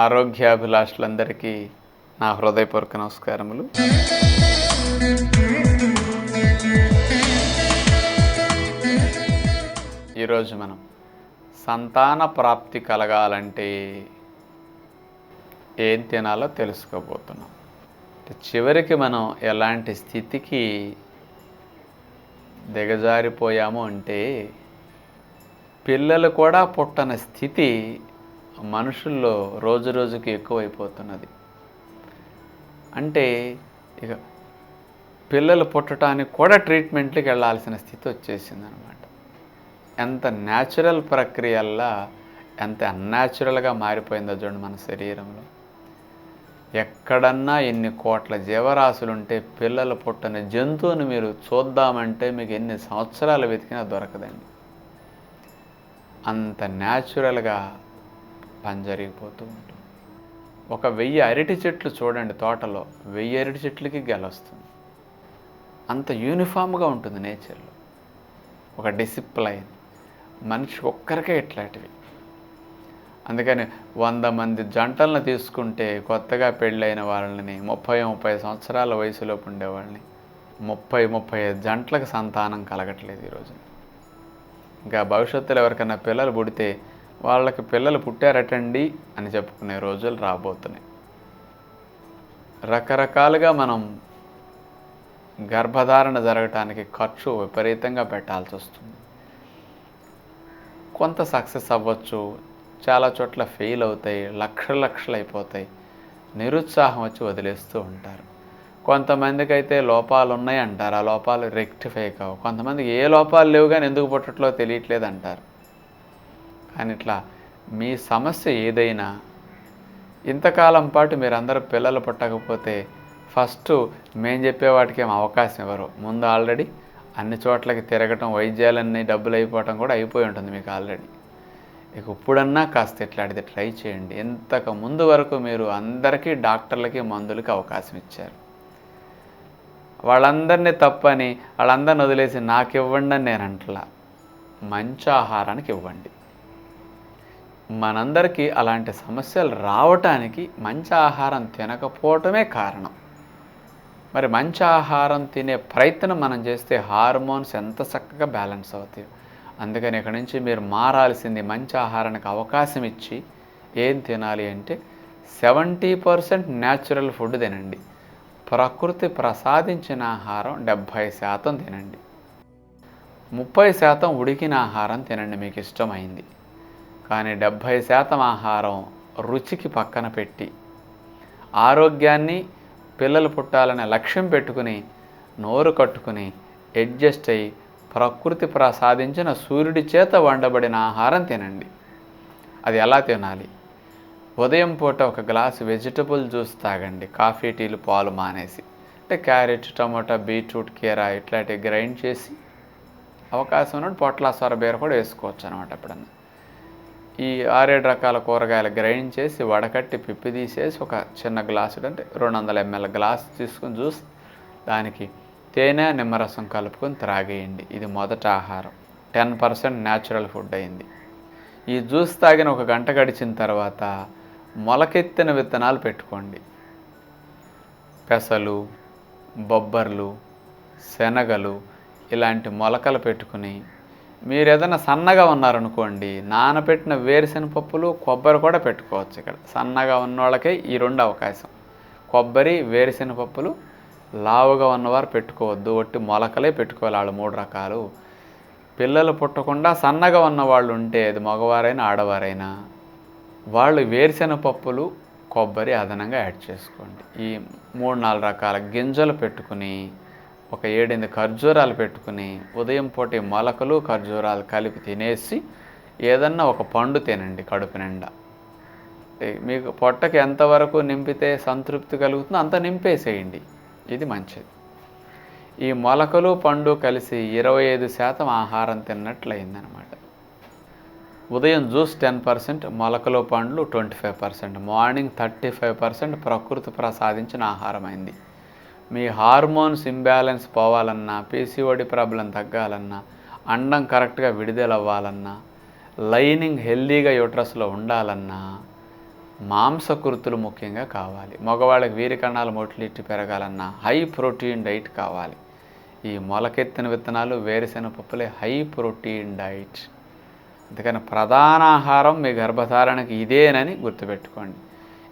ఆరోగ్యాభిలాషులందరికీ నా హృదయపూర్వక నమస్కారములు. ఈరోజు మనం సంతాన ప్రాప్తి కలగాలంటే ఏం తినాలో తెలుసుకోబోతున్నాం. చివరికి మనం ఎలాంటి స్థితికి దిగజారిపోయాము అంటే పిల్లలు కూడా పుట్టని స్థితి మనుషుల్లో రోజు రోజుకి ఎక్కువైపోతున్నది. అంటే ఇక పిల్లలు పుట్టడానికి కూడా ట్రీట్మెంట్కి వెళ్ళాల్సిన స్థితి వచ్చేసిందనమాట. ఎంత న్యాచురల్ ప్రక్రియల్లా ఎంత అన్యాచురల్గా మారిపోయిందో చూడండి మన శరీరంలో. ఎక్కడన్నా ఎన్ని కోట్ల జీవరాశులుంటే పిల్లలు పుట్టని జంతువుని మీరు చూద్దామంటే మీకు ఎన్ని సంవత్సరాలు వెతికినా దొరకదండి. అంత న్యాచురల్గా పని జరిగిపోతూ ఉంటుంది. 1000 అరటి చెట్లు చూడండి, తోటలో 1000 అరటి చెట్లకి గెలొస్తుంది. అంత యూనిఫామ్గా ఉంటుంది నేచర్లో. ఒక డిసిప్లైన్. మనిషి ఒక్కరికే ఇట్లాంటివి. అందుకని 100 మంది జంటలను తీసుకుంటే కొత్తగా పెళ్ళైన వాళ్ళని 30 సంవత్సరాల వయసులోపు ఉండేవాళ్ళని 35 జంటలకు సంతానం కలగట్లేదు ఈరోజు. ఇంకా భవిష్యత్తులో ఎవరికైనా పిల్లలు పుడితే వాళ్ళకి పిల్లలు పుట్టారటండి అని చెప్పుకునే రోజులు రాబోతున్నాయి. రకరకాలుగా మనం గర్భధారణ జరగటానికి ఖర్చు విపరీతంగా పెట్టాల్సి వస్తుంది. కొంత సక్సెస్ అవ్వచ్చు, చాలా చోట్ల ఫెయిల్ అవుతాయి, లక్షలు అయిపోతాయి, నిరుత్సాహం వచ్చి వదిలేస్తూ ఉంటారు. కొంతమందికి అయితే లోపాలు ఉన్నాయి అంటారు, ఆ లోపాలు రెక్టిఫై కావు. కొంతమందికి ఏ లోపాలు లేవు కానీ ఎందుకు పుట్టట్లో తెలియట్లేదు అంటారు. కానీ ఇట్లా మీ సమస్య ఏదైనా ఇంతకాలం పాటు మీరందరూ పిల్లలు పుట్టకపోతే ఫస్ట్ మేము చెప్పే వాటికి ఏం అవకాశం ఇవ్వరు. ముందు ఆల్రెడీ అన్ని చోట్లకి తిరగటం, వైద్యాలన్నీ డబ్బులు అయిపోవటం కూడా అయిపోయి ఉంటుంది మీకు ఆల్రెడీ. ఇక ఇప్పుడన్నా కాస్త ఇట్లాంటిది ట్రై చేయండి. ఇంతకు ముందు వరకు మీరు అందరికీ డాక్టర్లకి మందులకి అవకాశం ఇచ్చారు. వాళ్ళందరినీ తప్పని వాళ్ళందరిని వదిలేసి నాకు ఇవ్వండి అని నేను అంటలా. మంచి ఆహారానికి ఇవ్వండి. మనందరికీ అలాంటి సమస్యలు రావటానికి మంచి ఆహారం తినకపోవటమే కారణం. మరి మంచి ఆహారం తినే ప్రయత్నం మనం చేస్తే హార్మోన్స్ ఎంత చక్కగా బ్యాలెన్స్ అవుతాయి. అందుకని ఇక్కడి నుంచి మీరు మారాల్సింది మంచి ఆహారానికి అవకాశం ఇచ్చి ఏం తినాలి అంటే 70% న్యాచురల్ ఫుడ్ తినండి. ప్రకృతి ప్రసాదించిన ఆహారం 70% తినండి. 30% ఉడికిన ఆహారం తినండి మీకు ఇష్టమైంది. కానీ 70% ఆహారం రుచికి పక్కన పెట్టి ఆరోగ్యాన్ని, పిల్లలు పుట్టాలనే లక్ష్యం పెట్టుకుని నోరు కట్టుకుని అడ్జస్ట్ అయ్యి ప్రకృతి ప్రసాదించిన సూర్యుడి చేత వండబడిన ఆహారం తినండి. అది ఎలా తినాలి? ఉదయం పూట ఒక గ్లాసు వెజిటబుల్ జ్యూస్ తాగండి, కాఫీ టీలు పాలు మానేసి. అంటే క్యారెట్, టమాటా, బీట్రూట్, కీరా ఇట్లాంటివి గ్రైండ్ చేసి అవకాశం ఉన్నట్టు పొట్ల సొరబీర కూడా వేసుకోవచ్చు అనమాట. ఎప్పుడన్నా ఈ 6-7 రకాల కూరగాయలు గ్రైండ్ చేసి వడకట్టి పిప్పి తీసేసి ఒక చిన్న గ్లాసు అంటే 200 ml గ్లాస్ తీసుకుని జ్యూస్, దానికి తేనె, నిమ్మరసం కలుపుకొని త్రాగేయండి. ఇది మొదటి ఆహారం. 10% న్యాచురల్ ఫుడ్ అయింది. ఈ జ్యూస్ తాగిన 1 గంట గడిచిన తర్వాత మొలకెత్తిన విత్తనాలు పెట్టుకోండి. పెసలు, బొబ్బర్లు, శనగలు ఇలాంటి మొలకలు పెట్టుకుని మీరు ఏదైనా సన్నగా ఉన్నారనుకోండి, నానబెట్టిన వేరుశెనగపప్పులు, కొబ్బరి కూడా పెట్టుకోవచ్చు. ఇక్కడ సన్నగా ఉన్న వాళ్ళకే ఈ 2 అవకాశం. కొబ్బరి, వేరుశెనగపప్పులు. లావుగా ఉన్నవారు పెట్టుకోవద్దు, ఒట్టి మొలకలే పెట్టుకోవాలి. వాళ్ళు 3 రకాలు. పిల్లలు పుట్టకుండా సన్నగా ఉన్నవాళ్ళు ఉంటే, అది మగవారైనా ఆడవారైనా, వాళ్ళు వేరుశెనగపప్పులు, కొబ్బరి అదనంగా యాడ్ చేసుకోండి. ఈ 3-4 రకాల గింజలు పెట్టుకుని ఒక 7-8 ఖర్జూరాలు పెట్టుకుని ఉదయం పూట మొలకలు, ఖర్జూరాలు కలిపి తినేసి ఏదన్నా ఒక పండు తినండి కడుపు నిండా. మీకు పొట్టకి ఎంతవరకు నింపితే సంతృప్తి కలుగుతుందో అంత నింపేసేయండి. ఇది మంచిది. ఈ మొలకలు, పండు కలిసి 25% ఆహారం తిన్నట్లయిందనమాట. ఉదయం జ్యూస్ 10%, మొలకలు, పండ్లు 25%, మార్నింగ్ 35% ప్రకృతి ప్రసాదించిన ఆహారం అయింది. మీ హార్మోన్స్ ఇంబ్యాలెన్స్ పోవాలన్నా, పీసీఓడి ప్రాబ్లం తగ్గాలన్నా, అండం కరెక్ట్గా విడుదలవ్వాలన్నా, లైనింగ్ హెల్దీగా యూట్రస్లో ఉండాలన్నా మాంసకృతులు ముఖ్యంగా కావాలి. మగవాళ్ళకి వీర్యకణాల మొటిలిటీ పెరగాలన్నా హై ప్రోటీన్ డైట్ కావాలి. ఈ మొలకెత్తిన విత్తనాలు, వేరుశెనగ పప్పులే హై ప్రోటీన్ డైట్. అందుకని ప్రధాన ఆహారం మీ గర్భధారణకి ఇదేనని గుర్తుపెట్టుకోండి.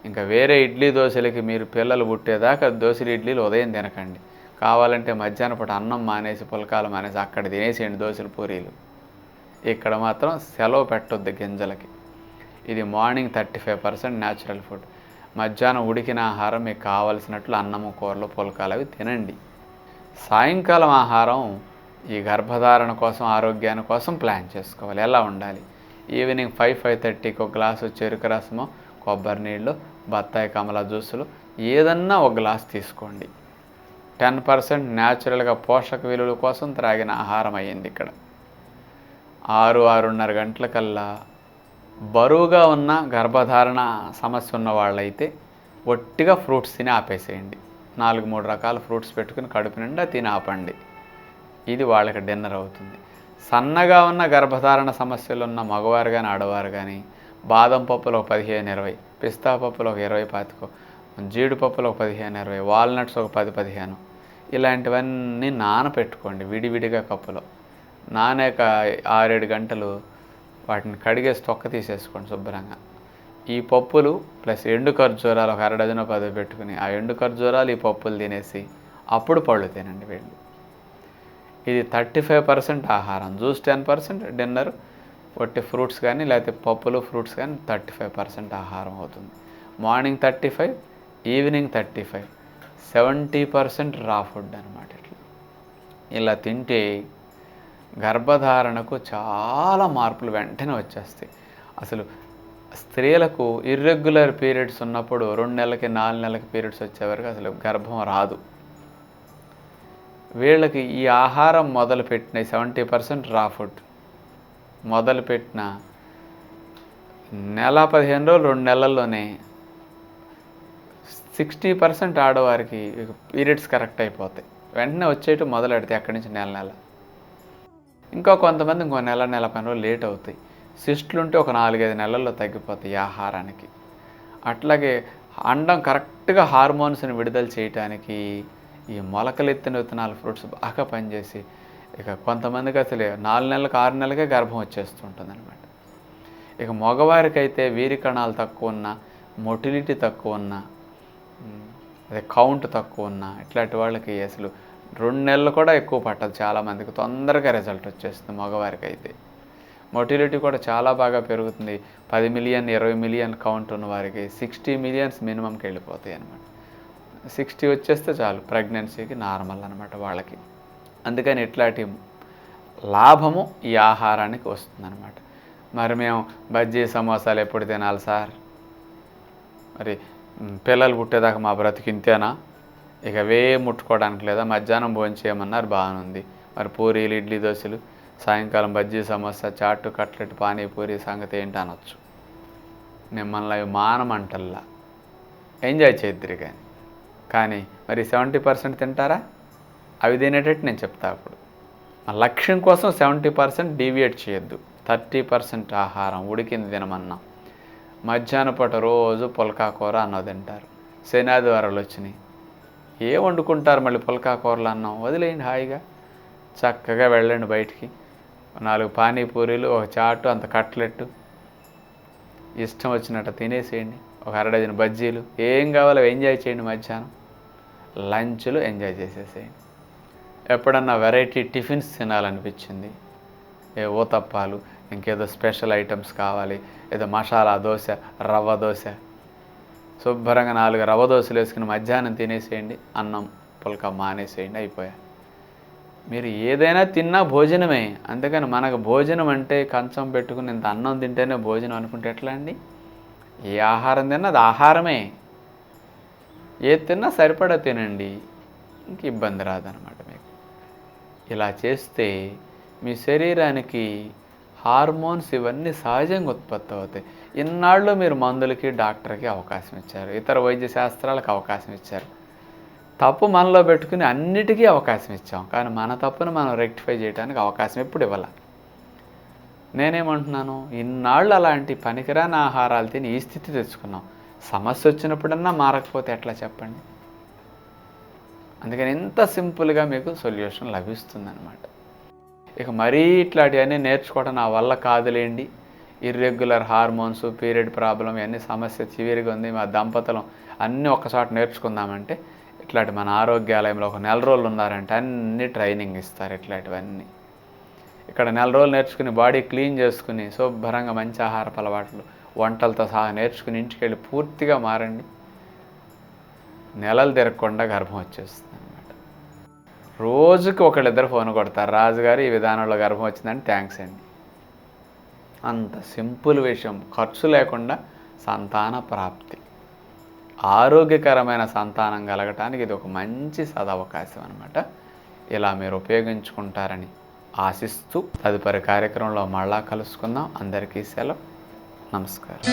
ఇంకా వేరే ఇడ్లీ దోశలకి మీరు పిల్లలు పుట్టేదాకా దోశలు ఇడ్లీలు ఉదయం తినకండి. కావాలంటే మధ్యాహ్నం పూట అన్నం మానేసి, పుల్కాలు మానేసి అక్కడ తినేసేయండి దోశలు, పూరీలు. ఇక్కడ మాత్రం సెలవు పెట్టొద్దు గింజలకి. ఇది మార్నింగ్ 35% న్యాచురల్ ఫుడ్. మధ్యాహ్నం ఉడికిన ఆహారం మీకు కావలసినట్లు అన్నము, కూరలు, పుల్కాలు అవి తినండి. సాయంకాలం ఆహారం ఈ గర్భధారణ కోసం, ఆరోగ్యాన్ని కోసం ప్లాన్ చేసుకోవాలి. ఎలా ఉండాలి? ఈవినింగ్ 5-5:30కి ఒక గ్లాసు చెరుకు రసము, కొబ్బరి నీళ్ళు, బత్తాయి కమల జ్యూసులు ఏదన్నా ఒక గ్లాస్ తీసుకోండి. 10% న్యాచురల్గా పోషక విలువల కోసం త్రాగిన ఆహారం అయ్యింది ఇక్కడ. 6-6:30 గంటలకల్లా బరువుగా ఉన్న గర్భధారణ సమస్య ఉన్న వాళ్ళైతే ఒట్టిగా ఫ్రూట్స్ తిని ఆపేసేయండి. 4-3 రకాల ఫ్రూట్స్ పెట్టుకుని కడుపు నిండా తిని ఆపండి. ఇది వాళ్ళకి డిన్నర్ అవుతుంది. సన్నగా ఉన్న గర్భధారణ సమస్యలు ఉన్న మగవారు కానీ, ఆడవారు కానీ బాదం పప్పులు ఒక 15-20, పిస్తా పప్పులు ఒక 20-25, జీడిపప్పులు ఒక 15-20, వాల్నట్స్ ఒక 10-15 ఇలాంటివన్నీ నానపెట్టుకోండి విడివిడిగా కప్పులో. నానాక 6-7 గంటలు వాటిని కడిగేసి తొక్క తీసేసుకోండి శుభ్రంగా. ఈ పప్పులు ప్లస్ ఎండు ఖర్జూరాలు ఒక 1/2 డజను 10 పెట్టుకుని ఆ ఎండు ఖర్జూరాలు, ఈ పప్పులు తినేసి అప్పుడు పళ్ళు తినండి వీళ్ళు. ఇది 35% ఆహారం, జ్యూస్ 10%, డిన్నర్ ఒట్టి ఫ్రూట్స్ కానీ లేకపోతే పప్పులు, ఫ్రూట్స్ కానీ 35% ఆహారం అవుతుంది. మార్నింగ్ 35, ఈవినింగ్ 35, 70% రా ఫుడ్ అనమాట. ఇలా తింటే గర్భధారణకు చాలా మార్పులు వెంటనే వచ్చేస్తాయి. అసలు స్త్రీలకు ఇర్రెగ్యులర్ పీరియడ్స్ ఉన్నప్పుడు 2 నెలలకి 4 నెలలకి పీరియడ్స్ వచ్చేవరకు అసలు గర్భం రాదు. వీళ్ళకి ఈ ఆహారం మొదలుపెట్టిన 70% రా ఫుడ్ మొదలుపెట్టిన నెల 15 రోజులు 2 నెలల్లోనే 60% ఆడవారికి పీరియడ్స్ కరెక్ట్ అయిపోతాయి. వెంటనే వచ్చేయటం మొదలెడితే అక్కడి నుంచి నెల. ఇంకా కొంతమంది ఇంకో నెల 15 రోజులు లేట్ అవుతాయి. సిస్టులు ఉంటే ఒక 4-5 నెలల్లో తగ్గిపోతాయి ఈ ఆహారానికి. అట్లాగే అండం కరెక్ట్గా హార్మోన్స్ని విడుదల చేయటానికి ఈ మొలకలెత్తిన విత్తనాల ఫ్రూట్స్ బాగా పనిచేసి ఇక కొంతమందికి అసలు 4 నెలలకు 6 నెలలకే గర్భం వచ్చేస్తుంటుంది అనమాట. ఇక మగవారికైతే వీరి కణాలు తక్కువ ఉన్న, మొటిలిటీ తక్కువ ఉన్న, అదే కౌంట్ తక్కువ ఉన్న ఇట్లాంటి వాళ్ళకి అసలు 2 నెలలు కూడా ఎక్కువ పట్టదు. చాలామందికి తొందరగా రిజల్ట్ వచ్చేస్తుంది. మగవారికి అయితే మొటిలిటీ కూడా చాలా బాగా పెరుగుతుంది. 10 మిలియన్ 20 మిలియన్ కౌంట్ ఉన్న వారికి 60 మిలియన్స్ మినిమంకి వెళ్ళిపోతాయి అనమాట. 60 వచ్చేస్తే చాలు, ప్రెగ్నెన్సీకి నార్మల్ అనమాట వాళ్ళకి. అందుకని ఇట్లాంటి లాభము ఈ ఆహారానికి వస్తుందన్నమాట. మరి మేము బజ్జీ సమోసాలు ఎప్పుడు తినాలి సార్? మరి పిల్లలు పుట్టేదాకా మా బ్రతికింతేనా? ఇక అవే ముట్టుకోవడానికి లేదా? మధ్యాహ్నం భోజనం చేయమన్నారు, బాగానే ఉంది. మరి పూరీలు, ఇడ్లీ, దోశలు, సాయంకాలం బజ్జీ, సమోసా, చాటు, కట్లెట్, పానీపూరి సంగతి ఏంటి అనొచ్చు. మిమ్మల్ని అవి మానమంటల్లా ఎంజాయ్ చేద్దరు కానీ మరి 70% తింటారా? అవి తినేటట్టు నేను చెప్తా. అప్పుడు లక్ష్యం కోసం 70% డీవియేట్ చేయొద్దు. 30% ఆహారం ఉడికింది తినమన్నా. మధ్యాహ్నం పూట రోజు పుల్కా కూర అన్నం తింటారు. శనాదివారాలు వచ్చినాయి, ఏం వండుకుంటారు మళ్ళీ? పుల్కా కూరలు అన్నం వదిలేయండి. హాయిగా చక్కగా వెళ్ళండి బయటికి. 4 పానీపూరీలు, ఒక చాటు, అంత కట్లెట్టు ఇష్టం వచ్చినట్టు తినేసేయండి. ఒక 1/2 డజన్ బజ్జీలు, ఏం కావాలో ఎంజాయ్ చేయండి. మధ్యాహ్నం లంచ్లు ఎంజాయ్ చేసేసేయండి. ఎప్పుడన్నా వెరైటీ టిఫిన్స్ తినాలనిపించింది, ఏ ఊతప్పాలు, ఇంకేదో స్పెషల్ ఐటమ్స్ కావాలి, ఏదో మసాలా దోశ, రవ్వ దోశ, శుభ్రంగా 4 రవ్వ దోశలు వేసుకుని మధ్యాహ్నం తినేసేయండి. అన్నం పుల్కా మానేసేయండి, అయిపోయాయి. మీరు ఏదైనా తిన్నా భోజనమే. అందుకని మనకు భోజనం అంటే కంచం పెట్టుకుని ఇంత అన్నం తింటేనే భోజనం అనుకుంటే ఎట్లా అండి? ఏ ఆహారం తిన్నా అది ఆహారమే. ఏది తిన్నా సరిపడా తినండి, ఇంక ఇబ్బంది రాదనమాట మీకు. ఇలా చేస్తే మీ శరీరానికి హార్మోన్స్ ఇవన్నీ సహజంగా ఉత్పత్తి అవుతాయి. ఇన్నాళ్ళు మీరు మందులకి, డాక్టర్కి అవకాశం ఇచ్చారు, ఇతర వైద్య శాస్త్రాలకు అవకాశం ఇచ్చారు. తప్పు మనలో పెట్టుకుని అన్నిటికీ అవకాశం ఇచ్చాం, కానీ మన తప్పును మనం రెక్టిఫై చేయడానికి అవకాశం ఎప్పుడు ఇవ్వాలి. నేనేమంటున్నాను, ఇన్నాళ్ళు అలాంటి పనికిరాని ఆహారాలు తిని ఈ స్థితి తెచ్చుకున్నాం. సమస్య వచ్చినప్పుడన్నా మారకపోతే ఎట్లా చెప్పండి? అందుకని ఇంత సింపుల్గా మీకు సొల్యూషన్ లభిస్తుందన్నమాట. ఇక మరీ ఇట్లాంటివన్నీ నేర్చుకోవడం నా వల్ల కాదులేండి, ఇర్రెగ్యులర్ హార్మోన్స్, పీరియడ్ ప్రాబ్లం, ఇవన్నీ సమస్య సివియర్గా ఉంది, మా దంపతులం అన్నీ ఒక్కసారి నేర్చుకుందామంటే ఇట్లాంటి మన ఆరోగ్యాలయంలో ఒక నెల రోజులు ఉన్నారంటే అన్ని ట్రైనింగ్ ఇస్తారు. ఇట్లాంటివన్నీ ఇక్కడ నెల రోజులు నేర్చుకుని బాడీ క్లీన్ చేసుకుని శుభ్రంగా మంచి ఆహారపు అలవాట్లు వంటలతో సహా నేర్చుకుని ఇంటికి వెళ్ళి పూర్తిగా మారండి. నెలలు తిరగకుండా గర్భం వచ్చేస్తుంది అనమాట. రోజుకి ఒకళ్ళిద్దరు ఫోన్ కొడతారు, రాజుగారు ఈ విధానంలో గర్భం వచ్చిందని, థ్యాంక్స్ అండి. అంత సింపుల్ విషయం, ఖర్చు లేకుండా సంతాన ప్రాప్తి, ఆరోగ్యకరమైన సంతానం కలగటానికి ఇది ఒక మంచి సదవకాశం అనమాట. ఇలా మీరు ఉపయోగించుకుంటారని ఆశిస్తూ తదుపరి కార్యక్రమంలో మళ్ళా కలుసుకుందాం. అందరికీ సెలవు. నమస్కారం.